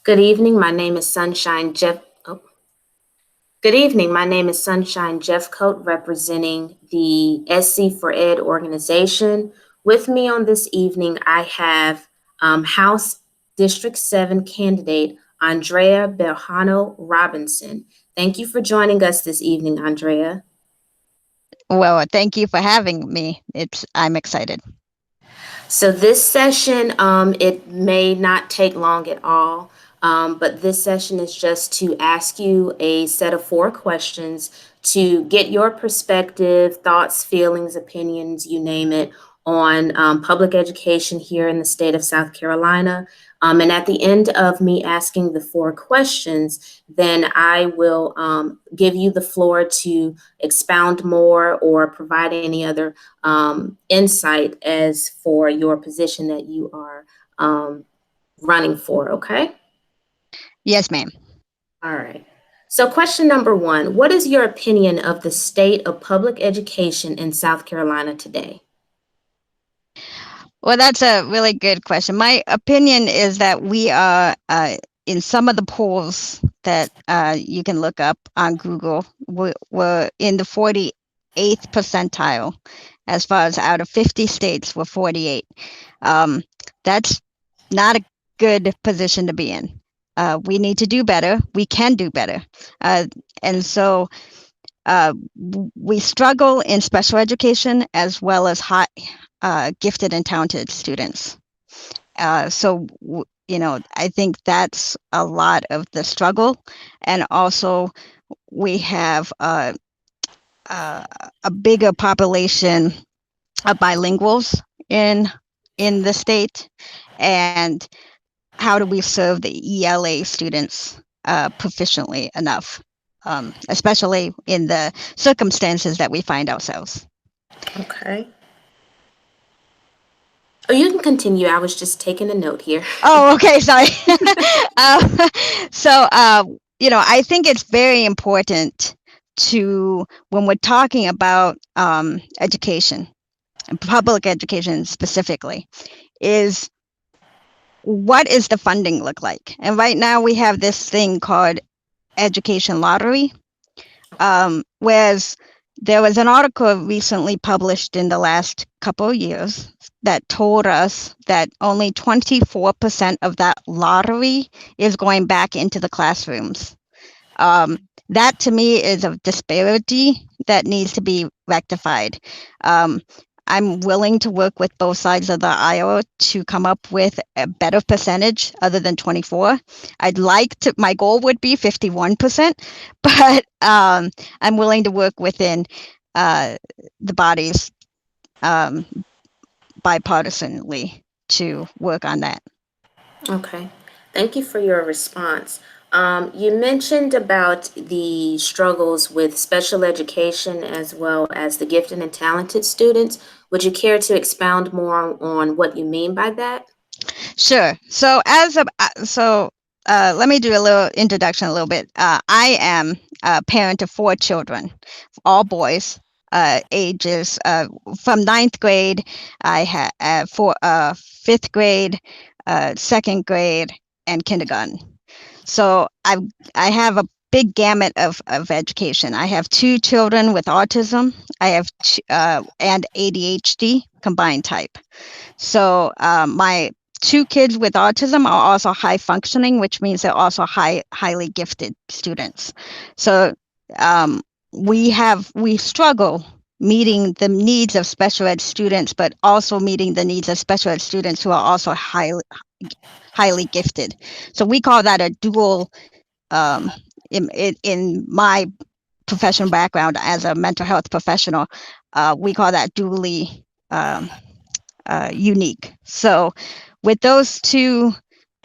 Good evening. My name is Sunshine Jeff. Oh, good evening. My name is Sunshine Jeffcoat, representing the SC for Ed organization. With me on this evening, I have House District 7 candidate Andrea Bejarano Robinson. Thank you for joining us this evening, Andrea. Well, thank you for having me. I'm excited. So this session, it may not take long at all, but this session is just to ask you a set of four questions to get your perspective, thoughts, feelings, opinions, you name it, on public education here in the state of South Carolina. And at the end of me asking the four questions, then I will give you the floor to expound more or provide any other insight as for your position that you are um, running for, okay? Yes, ma'am. All right. So, question number one: what is your opinion of the state of public education in South Carolina today? Well, that's a really good question. My opinion is that we are in some of the polls that you can look up on Google. We're in the 48th percentile, as far as out of 50 states, we're 48. That's not a good position to be in. We need to do better. We can do better. Uh, and so uh, we struggle in special education as well as high, gifted and talented students. I think that's a lot of the struggle. And also, we have uh, a bigger population of bilinguals in the state. And how do we serve the ELA students proficiently enough, especially in the circumstances that we find ourselves? Okay. Oh, you can continue. I was just taking a note here. Oh, okay, sorry. uh, so, I think it's very important to, when we're talking about education, and public education specifically, is what is the funding look like? And right now we have this thing called education lottery, whereas there was an article recently published in the last couple of years that told us that only 24% of that lottery is going back into the classrooms. That to me is a disparity that needs to be rectified. I'm willing to work with both sides of the aisle to come up with a better percentage other than 24. My goal would be 51%, but I'm willing to work within the bodies um, bipartisanly to work on that. Okay. Thank you for your response. You mentioned about the struggles with special education as well as the gifted and talented students. Would you care to expound more on what you mean by that? Sure. Let me do a little introduction a little bit. I am a parent of four children, all boys, ages from ninth grade. I had for fifth grade, second grade, and kindergarten. So I have a big gamut of education. I have two children with autism. I have and ADHD combined type. So my two kids with autism are also high functioning, which means they're also highly gifted students. So um, we struggle meeting the needs of special ed students, but also meeting the needs of special ed students who are also highly gifted. So we call that a dual. Um, in my professional background as a mental health professional, we call that dually unique. So with those two,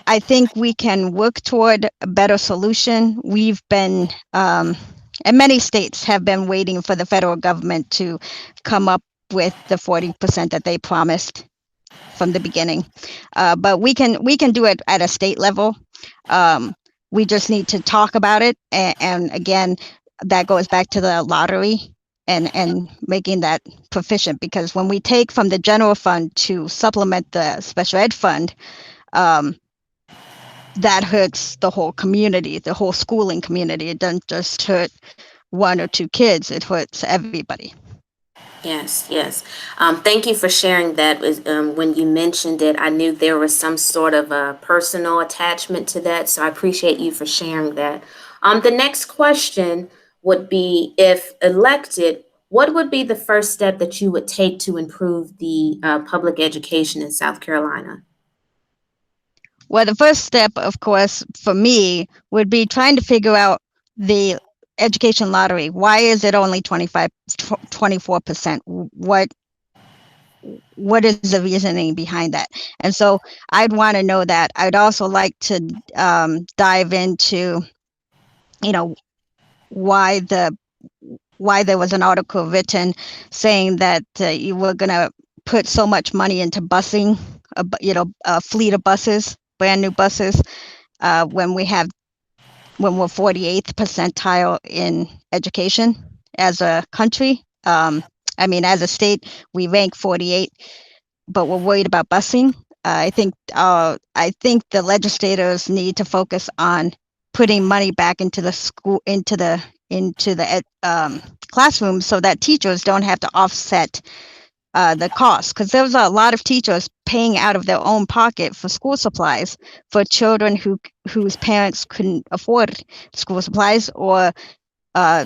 I think we can work toward a better solution. We've been, and many states have been waiting for the federal government to come up with the 40% that they promised from the beginning. But we can do it at a state level. We just need to talk about it. And again, that goes back to the lottery and making that proficient, because when we take from the general fund to supplement the special ed fund, um, that hurts the whole community, the whole schooling community. It doesn't just hurt one or two kids, it hurts everybody. Yes, yes. Thank you for sharing that. When you mentioned it, I knew there was some sort of a personal attachment to that, so I appreciate you for sharing that. The next question would be, if elected, what would be the first step that you would take to improve the public education in South Carolina? Well, the first step, of course, for me would be trying to figure out the education lottery. Why is it only 24%? What is the reasoning behind that? And so I'd want to know that. I'd also like to dive into, you know, why there was an article written saying that you were going to put so much money into busing, a fleet of buses, brand new buses, when we're 48th percentile in education as a country. I mean, as a state, we rank 48, but we're worried about busing. I think the legislators need to focus on putting money back into the school, into the classrooms, so that teachers don't have to offset the cost, because there was a lot of teachers paying out of their own pocket for school supplies for children whose parents couldn't afford school supplies, or uh,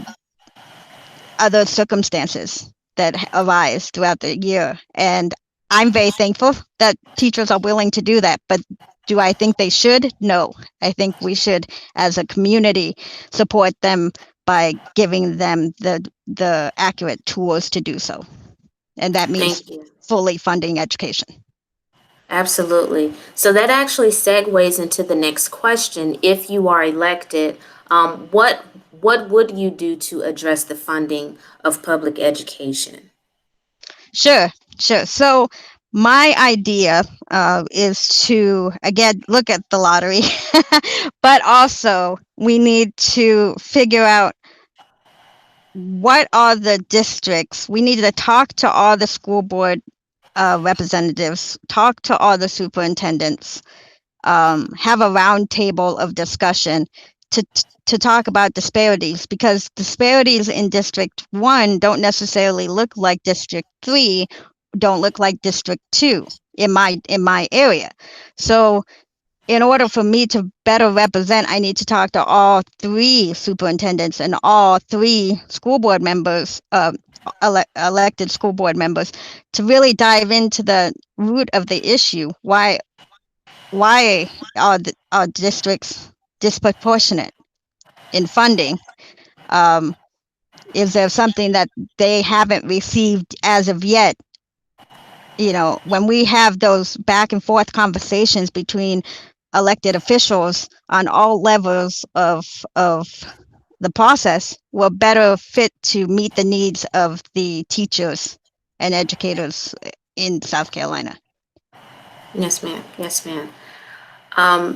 other circumstances that arise throughout the year. And I'm very thankful that teachers are willing to do that. But do I think they should? No. I think we should, as a community, support them by giving them the accurate tools to do so. And that means Thank you. fully funding education. Absolutely. So that actually segues into the next question. If you are elected, what would you do to address the funding of public education? Sure, sure. So my idea is to, again, look at the lottery, but also we need to figure out what are the districts. We need to talk to all the school board representatives, talk to all the superintendents, have a round table of discussion to to talk about disparities, because disparities in District 1 don't necessarily look like District 3, don't look like District 2 in my area. So in order for me to better represent, I need to talk to all three superintendents and all three school board members, elected school board members, to really dive into the root of the issue. Why are districts disproportionate in funding? Um, is there something that they haven't received as of yet? When we have those back and forth conversations between elected officials on all levels of the process, we're better fit to meet the needs of the teachers and educators in South Carolina. Yes, ma'am. Yes, ma'am.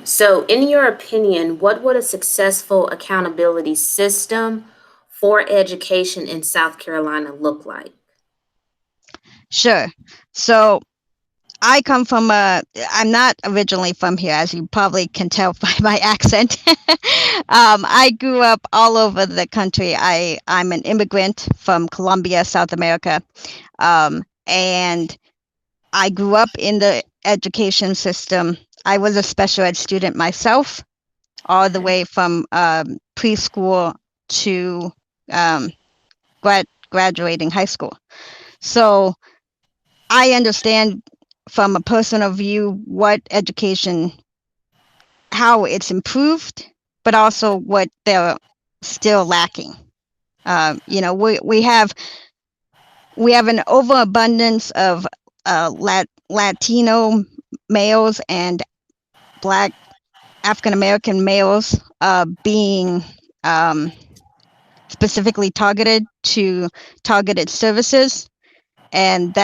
So, in your opinion, what would a successful accountability system for education in South Carolina look like? Sure. So I'm not originally from here, as you probably can tell by my accent. I grew up all over the country. I'm an immigrant from Colombia, South America. And I grew up in the education system. I was a special ed student myself, all the way from preschool to um, graduating high school. So I understand from a personal view what education, how it's improved, but also what they're still lacking. We have an overabundance of Latino males and Black African American males being specifically targeted to targeted services, and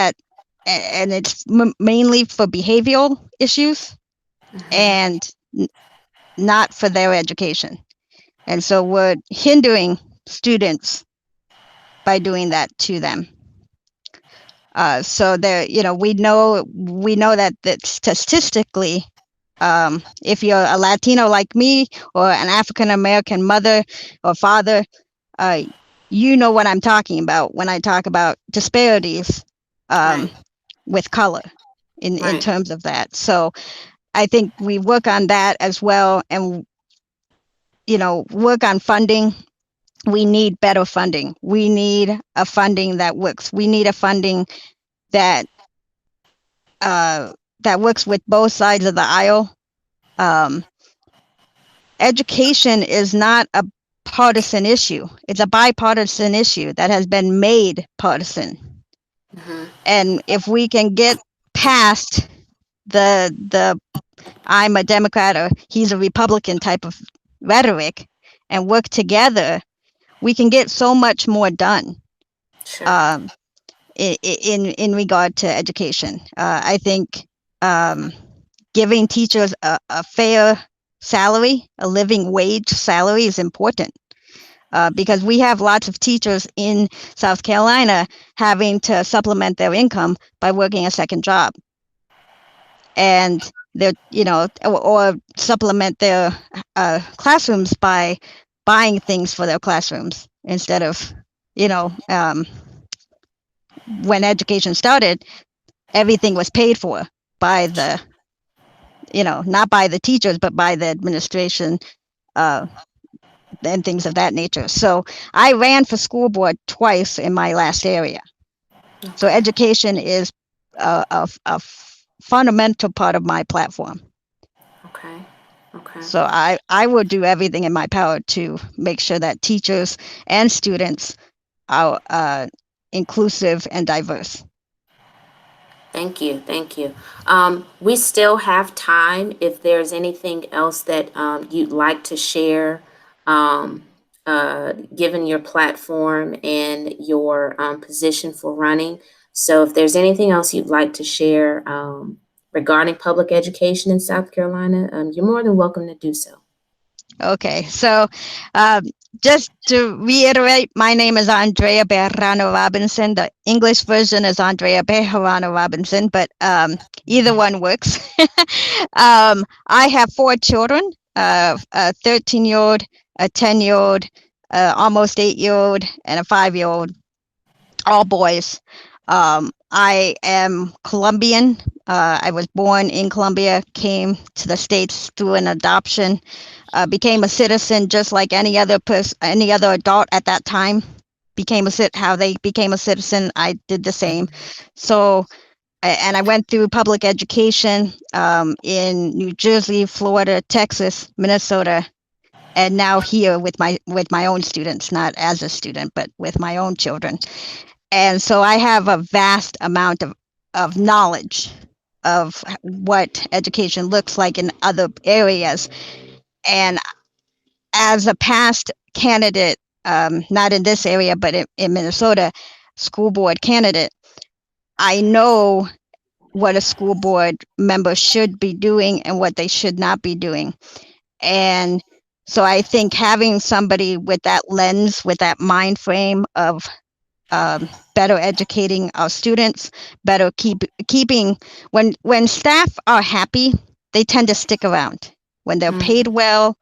it's mainly for behavioral issues and not for their education. And so we're hindering students by doing that to them. So there, we know that statistically, If you're a Latino like me or an African American mother or father, uh, you know what I'm talking about when I talk about disparities um, Right. with color in Right. terms of that. So I think we work on that as well, and work on funding. We need better funding. We need a funding that works. We need a funding that that works with both sides of the aisle. Um, Education is not a partisan issue. It's a bipartisan issue that has been made partisan. Hmm. And if we can get past the I'm a Democrat or he's a Republican type of rhetoric and work together, we can get so much more done. Sure. Um, in regard to education. I think um, giving teachers a fair salary, a living wage salary, is important. Because we have lots of teachers in South Carolina having to supplement their income by working a second job, and they're or supplement their classrooms by buying things for their classrooms instead of you know um, when education started, everything was paid for by the not by the teachers but by the administration, uh, and things of that nature. So I ran for school board twice in my last area. So Okay. education is a fundamental part of my platform. Okay. Okay. So I will do everything in my power to make sure that teachers and students are inclusive and diverse. Thank you. Thank you. We still have time if there's anything else that you'd like to share, um, given your platform and your position for running. So, if there's anything else you'd like to share regarding public education in South Carolina, you're more than welcome to do so. Okay, so um, just to reiterate, my name is Andrea Bejarano Robinson. The English version is Andrea Bejarano Robinson, but either one works. I have four children, a 13-year-old, a 10-year-old, almost 8-year-old, and a 5-year-old, all boys. I am Colombian. I was born in Colombia, came to the States through an adoption, became a citizen just like any other person, any other adult at that time. How they became a citizen. I did the same. So, and I went through public education in New Jersey, Florida, Texas, Minnesota, and now here with my own students, not as a student, but with my own children. And so I have a vast amount of knowledge of what education looks like in other areas. And as a past candidate, not in this area, but in Minnesota, school board candidate, I know what a school board member should be doing and what they should not be doing. And so I think having somebody with that lens, with that mind frame of better educating our students, better keeping when staff are happy, they tend to stick around. When they're paid Mhm. well,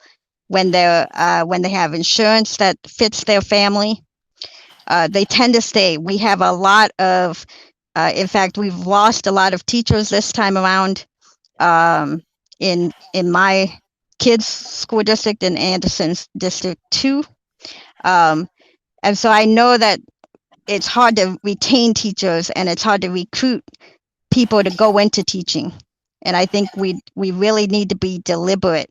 when they have insurance that fits their family, they tend to stay. We have a lot of, in fact, we've lost a lot of teachers this time around in my kids' school district in Anderson's District 2. Um, and so I know that it's hard to retain teachers and it's hard to recruit people to go into teaching. And I think we really need to be deliberate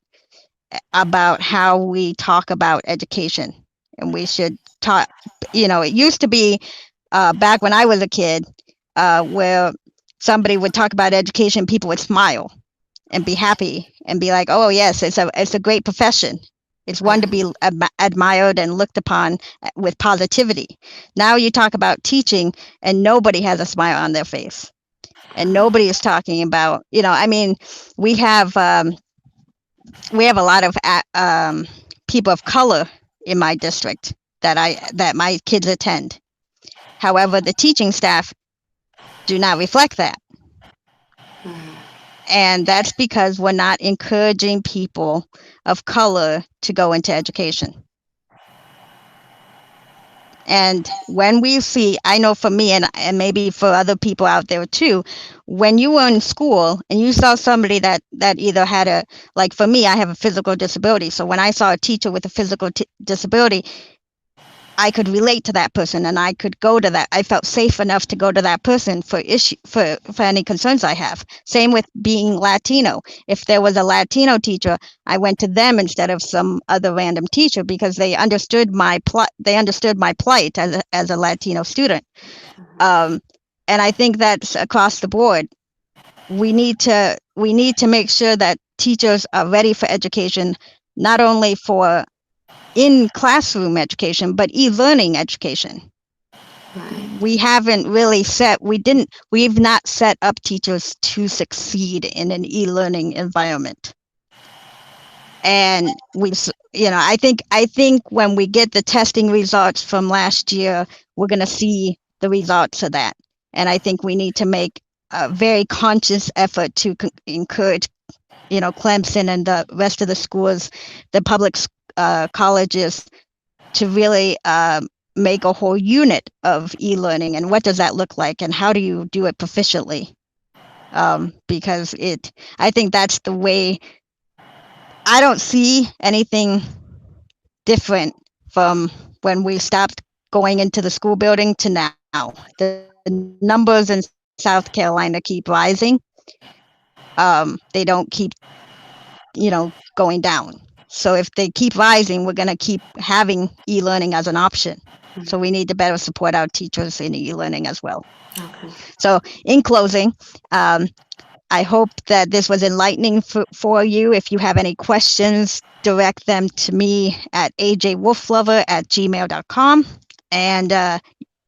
about how we talk about education. And we should talk, it used to be back when I was a kid, where somebody would talk about education, people would smile and be happy and be like, "Oh yes, it's a great profession. It's one to Right. be admired and looked upon with positivity." Now you talk about teaching, and nobody has a smile on their face, and nobody is talking about, I mean, we have um, we have a lot of people of color in my district that my kids attend. However, the teaching staff do not reflect that. And that's because we're not encouraging people of color to go into education. And when we see, I know for me and maybe for other people out there too, when you were in school and you saw somebody that either had a, like for me, I have a physical disability. So when I saw a teacher with a physical disability, I could relate to that person and I could go to that. I felt safe enough to go to that person for any concerns I have. Same with being Latino. If there was a Latino teacher, I went to them instead of some other random teacher because they understood my plight as a Latino student. Um, and I think that's across the board. We need to make sure that teachers are ready for education, not only for in classroom education, but e-learning education. Right. We haven't really we've not set up teachers to succeed in an e-learning environment. And I think when we get the testing results from last year, we're going to see the results of that. And I think we need to make a very conscious effort to encourage, Clemson and the rest of the schools, the public colleges, to really make a whole unit of e-learning, and what does that look like and how do you do it proficiently, because I think that's the way. I don't see anything different from when we stopped going into the school building to now. The numbers in South Carolina keep rising. They don't keep going down. So if they keep rising, we're going to keep having e-learning as an option. So we need to better support our teachers in e-learning as well. Okay. So in closing, I hope that this was enlightening for you. If you have any questions, direct them to me at ajwolflover@gmail.com. And,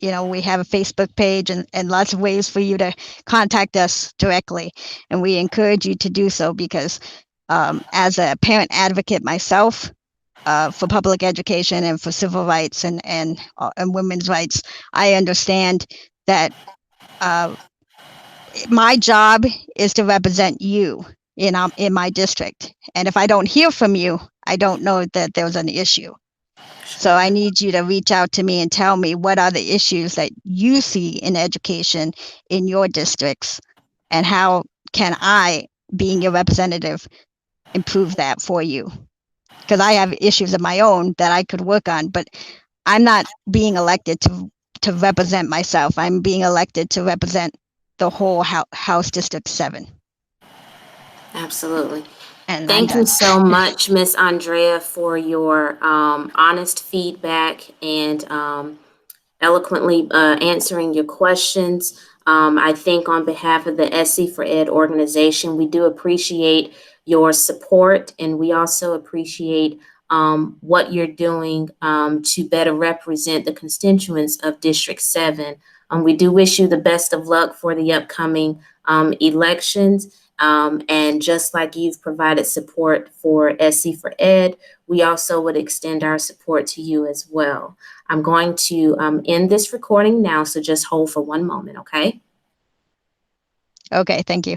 we have a Facebook page and lots of ways for you to contact us directly. And we encourage you to do so because as a parent advocate myself, for public education and for civil rights and women's rights, I understand that my job is to represent you in my district. And if I don't hear from you, I don't know that there's an issue. So I need you to reach out to me and tell me what are the issues that you see in education in your districts, and how can I, being your representative, improve that for you? Because I have issues of my own that I could work on, but I'm not being elected to represent myself. I'm being elected to represent the whole House District 7. Absolutely. And I'm Thank you done. so much, Miss Andrea, for your honest feedback and eloquently answering your questions. I think on behalf of the SC for Ed organization, we do appreciate your support, and we also appreciate what you're doing to better represent the constituents of District 7. We do wish you the best of luck for the upcoming elections. And just like you've provided support for SC for Ed, we also would extend our support to you as well. I'm going to end this recording now, so just hold for one moment, okay? Okay, thank you.